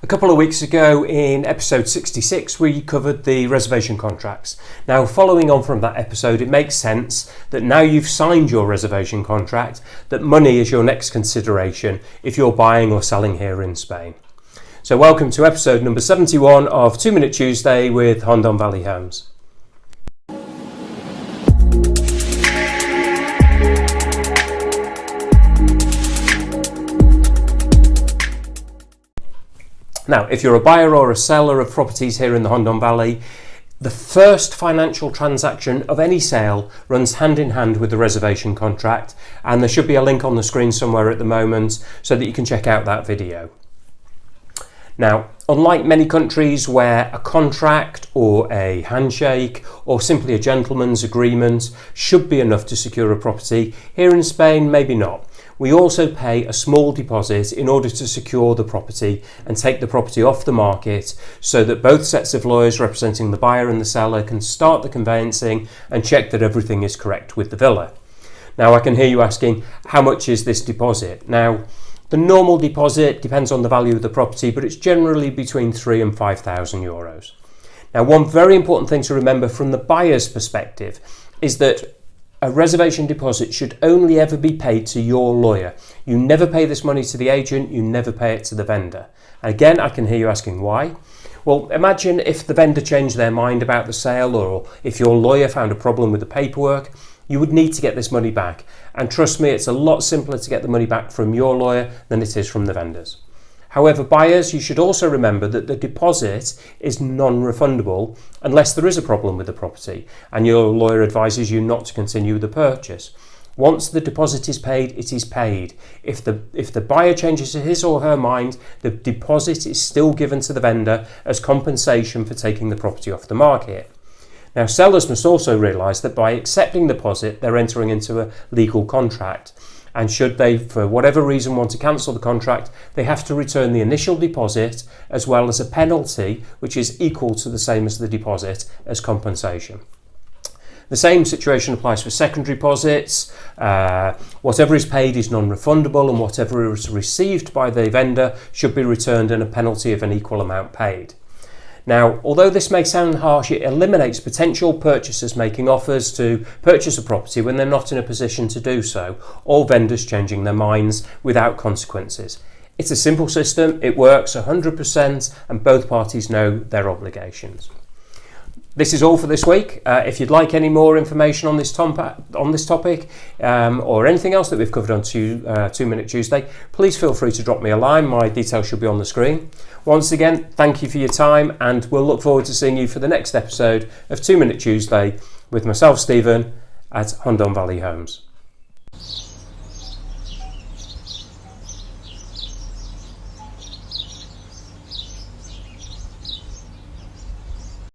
A couple of weeks ago in episode 66 we covered the reservation contracts. Now following on from that episode, it makes sense that now you've signed your reservation contract that money is your next consideration if you're buying or selling here in Spain. So welcome to episode number 71 of 2 Minute Tuesday with Hondon Valley Homes. Now, if you're a buyer or a seller of properties here in the Hondon Valley, the first financial transaction of any sale runs hand in hand with the reservation contract, and there should be a link on the screen somewhere at the moment so that you can check out that video. Now, unlike many countries where a contract or a handshake or simply a gentleman's agreement should be enough to secure a property, here in Spain maybe not. We also pay a small deposit in order to secure the property and take the property off the market so that both sets of lawyers representing the buyer and the seller can start the conveyancing and check that everything is correct with the villa. Now, I can hear you asking, how much is this deposit? Now, the normal deposit depends on the value of the property, but it's generally between 3,000 and 5,000 euros. Now, one very important thing to remember from the buyer's perspective is that a reservation deposit should only ever be paid to your lawyer. You never pay this money to the agent, you never pay it to the vendor. Again, I can hear you asking why. Well, imagine if the vendor changed their mind about the sale, or if your lawyer found a problem with the paperwork, you would need to get this money back. And trust me, it's a lot simpler to get the money back from your lawyer than it is from the vendors. However, buyers, you should also remember that the deposit is non-refundable unless there is a problem with the property and your lawyer advises you not to continue the purchase. Once the deposit is paid, it is paid. If the buyer changes his or her mind, the deposit is still given to the vendor as compensation for taking the property off the market. Now, sellers must also realise that by accepting the deposit, they're entering into a legal contract. And should they, for whatever reason, want to cancel the contract, they have to return the initial deposit as well as a penalty, which is equal to the same as the deposit, as compensation. The same situation applies for secondary deposits. Whatever is paid is non-refundable, and whatever is received by the vendor should be returned and a penalty of an equal amount paid. Now, although this may sound harsh, it eliminates potential purchasers making offers to purchase a property when they're not in a position to do so, or vendors changing their minds without consequences. It's a simple system, it works 100%, and both parties know their obligations. This is all for this week. If you'd like any more information on this topic or anything else that we've covered on 2 Minute Tuesday, please feel free to drop me a line. My details should be on the screen. Once again, thank you for your time, and we'll look forward to seeing you for the next episode of 2 Minute Tuesday with myself, Stephen, at Hondon Valley Homes.